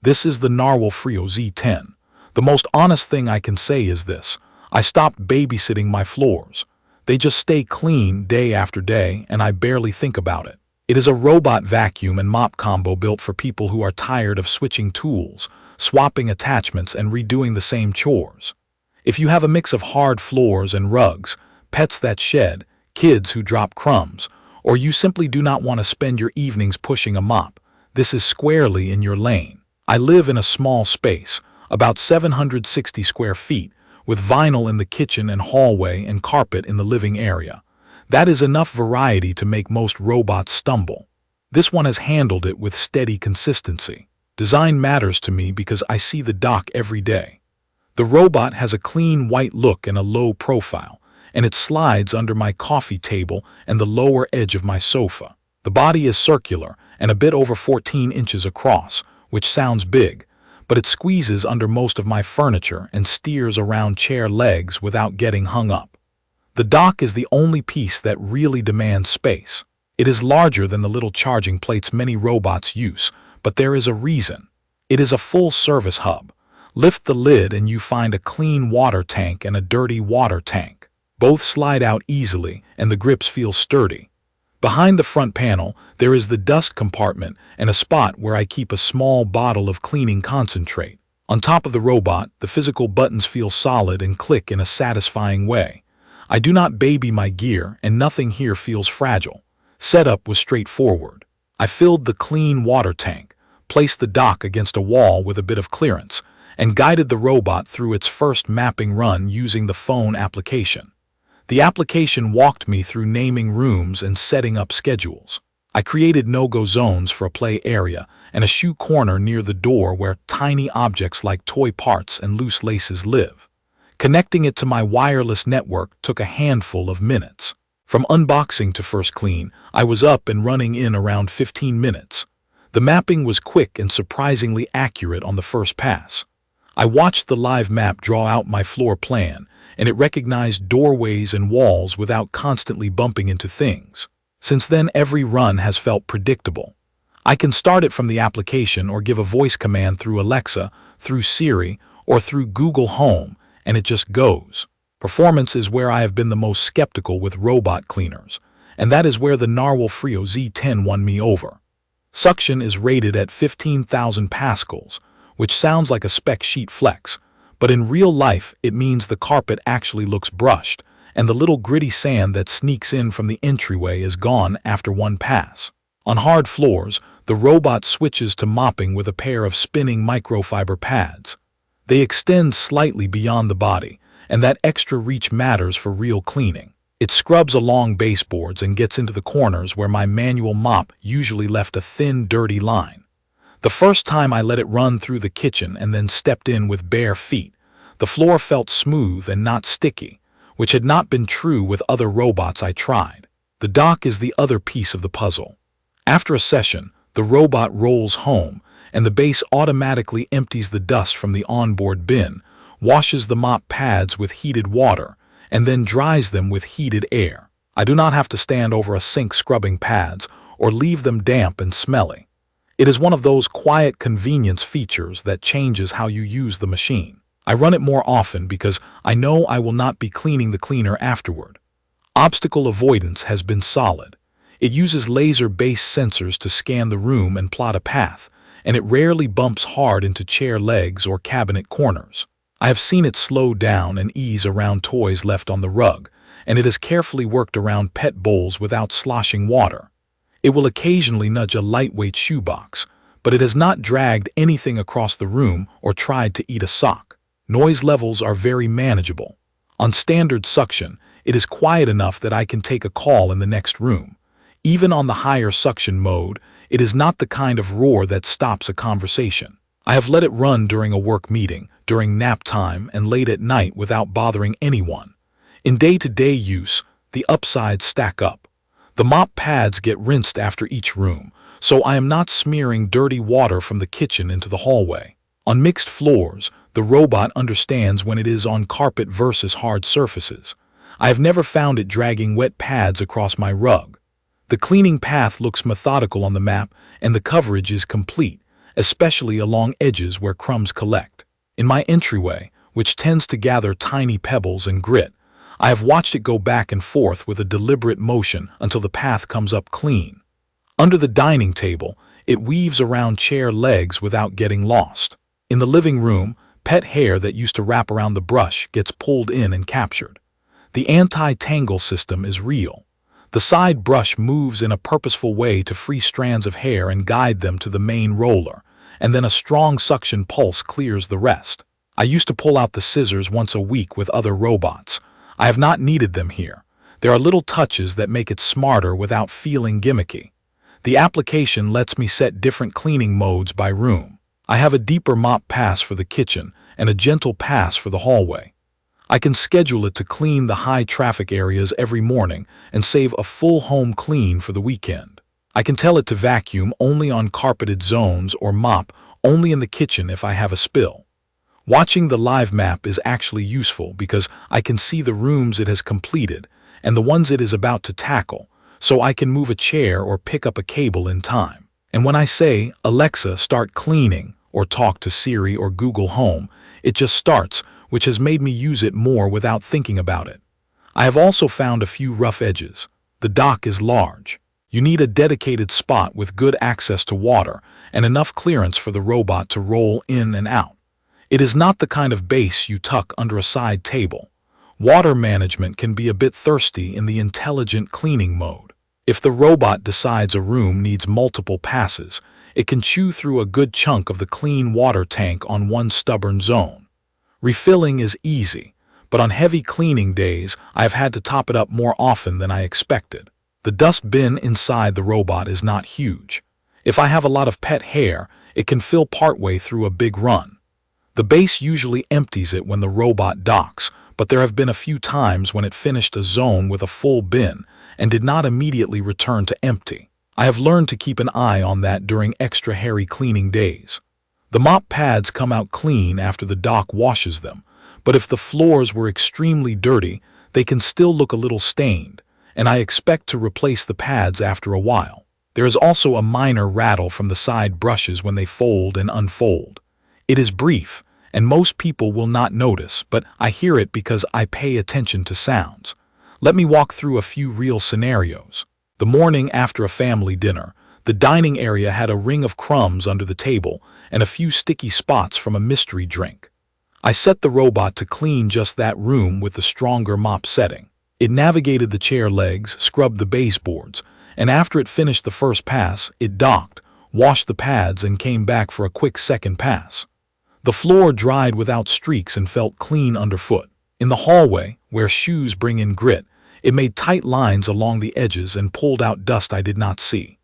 This is the NARWAL Freo Z10. The most honest thing I can say is this: I stopped babysitting my floors. They just stay clean day after day, and I barely think about it. It is a robot vacuum and mop combo built for people who are tired of switching tools, swapping attachments, and redoing the same chores. If you have a mix of hard floors and rugs, pets that shed, kids who drop crumbs, or you simply do not want to spend your evenings pushing a mop, this is squarely in your lane. I live in a small space, about 760 square feet, with vinyl in the kitchen and hallway and carpet in the living area. That is enough variety to make most robots stumble. This one has handled it with steady consistency. Design matters to me because I see the dock every day. The robot has a clean white look and a low profile, and it slides under my coffee table and the lower edge of my sofa. The body is circular and a bit over 14 inches across, which sounds big, but it squeezes under most of my furniture and steers around chair legs without getting hung up. The dock is the only piece that really demands space. It is larger than the little charging plates many robots use, but there is a reason. It is a full-service hub. Lift the lid and you find a clean water tank and a dirty water tank. Both slide out easily and the grips feel sturdy. Behind the front panel, there is the dust compartment and a spot where I keep a small bottle of cleaning concentrate. On top of the robot, the physical buttons feel solid and click in a satisfying way. I do not baby my gear, and nothing here feels fragile. Setup was straightforward. I filled the clean water tank, placed the dock against a wall with a bit of clearance, and guided the robot through its first mapping run using the phone application. The application walked me through naming rooms and setting up schedules. I created no-go zones for a play area and a shoe corner near the door where tiny objects like toy parts and loose laces live. Connecting it to my wireless network took a handful of minutes. From unboxing to first clean, I was up and running in around 15 minutes. The mapping was quick and surprisingly accurate on the first pass. I watched the live map draw out my floor plan, and it recognized doorways and walls without constantly bumping into things. Since then, every run has felt predictable. I can start it from the application or give a voice command through Alexa, through Siri, or through Google Home, and it just goes. Performance is where I have been the most skeptical with robot cleaners, and that is where the NARWAL Freo Z10 won me over. Suction is rated at 15,000 pascals, which sounds like a spec sheet flex, but in real life it means the carpet actually looks brushed, and the little gritty sand that sneaks in from the entryway is gone after one pass. On hard floors, the robot switches to mopping with a pair of spinning microfiber pads. They extend slightly beyond the body, and that extra reach matters for real cleaning. It scrubs along baseboards and gets into the corners where my manual mop usually left a thin, dirty line. The first time I let it run through the kitchen and then stepped in with bare feet, the floor felt smooth and not sticky, which had not been true with other robots I tried. The dock is the other piece of the puzzle. After a session, the robot rolls home, and the base automatically empties the dust from the onboard bin, washes the mop pads with heated water, and then dries them with heated air. I do not have to stand over a sink scrubbing pads or leave them damp and smelly. It is one of those quiet convenience features that changes how you use the machine. I run it more often because I know I will not be cleaning the cleaner afterward. Obstacle avoidance has been solid. It uses laser-based sensors to scan the room and plot a path, and it rarely bumps hard into chair legs or cabinet corners. I have seen it slow down and ease around toys left on the rug, and it has carefully worked around pet bowls without sloshing water. It will occasionally nudge a lightweight shoebox, but it has not dragged anything across the room or tried to eat a sock. Noise levels are very manageable. On standard suction, it is quiet enough that I can take a call in the next room. Even on the higher suction mode, it is not the kind of roar that stops a conversation. I have let it run during a work meeting, during nap time, and late at night without bothering anyone. In day-to-day use, the upsides stack up. The mop pads get rinsed after each room, so I am not smearing dirty water from the kitchen into the hallway. On mixed floors, the robot understands when it is on carpet versus hard surfaces. I have never found it dragging wet pads across my rug. The cleaning path looks methodical on the map, and the coverage is complete, especially along edges where crumbs collect. In my entryway, which tends to gather tiny pebbles and grit, I have watched it go back and forth with a deliberate motion until the path comes up clean. Under the dining table, it weaves around chair legs without getting lost. In the living room, pet hair that used to wrap around the brush gets pulled in and captured. The anti-tangle system is real. The side brush moves in a purposeful way to free strands of hair and guide them to the main roller, and then a strong suction pulse clears the rest. I used to pull out the scissors once a week with other robots. I have not needed them here. There are little touches that make it smarter without feeling gimmicky. The application lets me set different cleaning modes by room. I have a deeper mop pass for the kitchen and a gentle pass for the hallway. I can schedule it to clean the high traffic areas every morning and save a full home clean for the weekend. I can tell it to vacuum only on carpeted zones or mop only in the kitchen if I have a spill. Watching the live map is actually useful because I can see the rooms it has completed and the ones it is about to tackle, so I can move a chair or pick up a cable in time. And when I say, "Alexa, start cleaning," or talk to Siri or Google Home, it just starts, which has made me use it more without thinking about it. I have also found a few rough edges. The dock is large. You need a dedicated spot with good access to water and enough clearance for the robot to roll in and out. It is not the kind of base you tuck under a side table. Water management can be a bit thirsty in the intelligent cleaning mode. If the robot decides a room needs multiple passes, it can chew through a good chunk of the clean water tank on one stubborn zone. Refilling is easy, but on heavy cleaning days, I have had to top it up more often than I expected. The dustbin inside the robot is not huge. If I have a lot of pet hair, it can fill partway through a big run. The base usually empties it when the robot docks, but there have been a few times when it finished a zone with a full bin and did not immediately return to empty. I have learned to keep an eye on that during extra hairy cleaning days. The mop pads come out clean after the dock washes them, but if the floors were extremely dirty, they can still look a little stained, and I expect to replace the pads after a while. There is also a minor rattle from the side brushes when they fold and unfold. It is brief, and most people will not notice, but I hear it because I pay attention to sounds. Let me walk through a few real scenarios. The morning after a family dinner, the dining area had a ring of crumbs under the table and a few sticky spots from a mystery drink. I set the robot to clean just that room with the stronger mop setting. It navigated the chair legs, scrubbed the baseboards, and after it finished the first pass, it docked, washed the pads, and came back for a quick second pass. The floor dried without streaks and felt clean underfoot. In the hallway, where shoes bring in grit, it made tight lines along the edges and pulled out dust I did not see.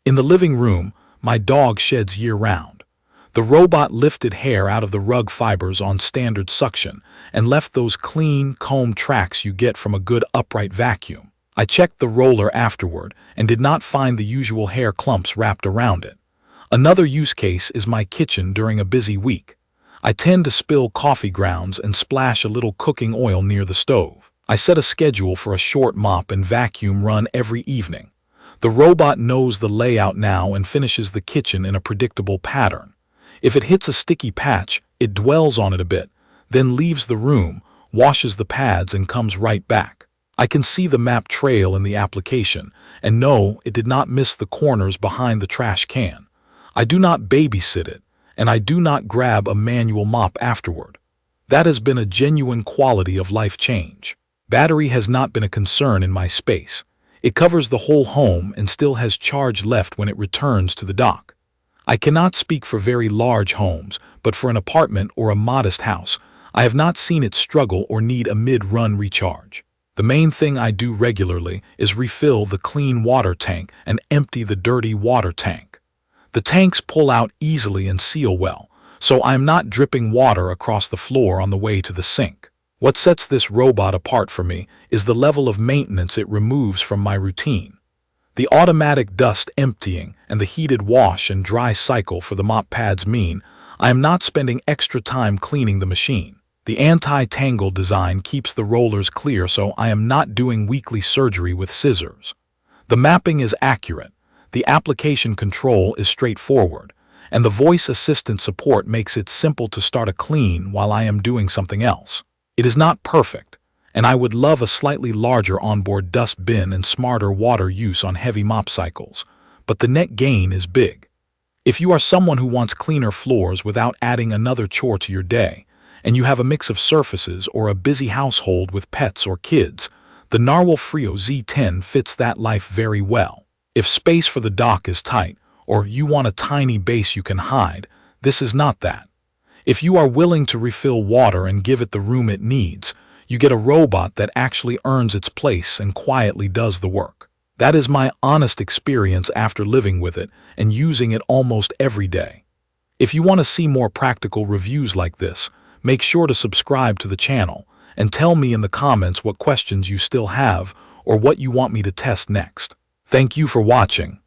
In the living room, my dog sheds year-round. The robot lifted hair out of the rug fibers on standard suction and left those clean, combed tracks you get from a good upright vacuum. I checked the roller afterward and did not find the usual hair clumps wrapped around it. Another use case is my kitchen during a busy week. I tend to spill coffee grounds and splash a little cooking oil near the stove. I set a schedule for a short mop and vacuum run every evening. The robot knows the layout now and finishes the kitchen in a predictable pattern. If it hits a sticky patch, it dwells on it a bit, then leaves the room, washes the pads, and comes right back. I can see the map trail in the application and know it did not miss the corners behind the trash can. I do not babysit it, and I do not grab a manual mop afterward. That has been a genuine quality of life change. Battery has not been a concern in my space. It covers the whole home and still has charge left when it returns to the dock. I cannot speak for very large homes, but for an apartment or a modest house, I have not seen it struggle or need a mid-run recharge. The main thing I do regularly is refill the clean water tank and empty the dirty water tank. The tanks pull out easily and seal well, so I am not dripping water across the floor on the way to the sink. What sets this robot apart for me is the level of maintenance it removes from my routine. The automatic dust emptying and the heated wash and dry cycle for the mop pads mean I am not spending extra time cleaning the machine. The anti-tangle design keeps the rollers clear, so I am not doing weekly surgery with scissors. The mapping is accurate, the application control is straightforward, and the voice assistant support makes it simple to start a clean while I am doing something else. It is not perfect, and I would love a slightly larger onboard dustbin and smarter water use on heavy mop cycles, but the net gain is big. If you are someone who wants cleaner floors without adding another chore to your day, and you have a mix of surfaces or a busy household with pets or kids, the NARWAL Freo Z10 fits that life very well. If space for the dock is tight, or you want a tiny base you can hide, this is not that. If you are willing to refill water and give it the room it needs, you get a robot that actually earns its place and quietly does the work. That is my honest experience after living with it and using it almost every day. If you want to see more practical reviews like this, make sure to subscribe to the channel and tell me in the comments what questions you still have or what you want me to test next. Thank you for watching.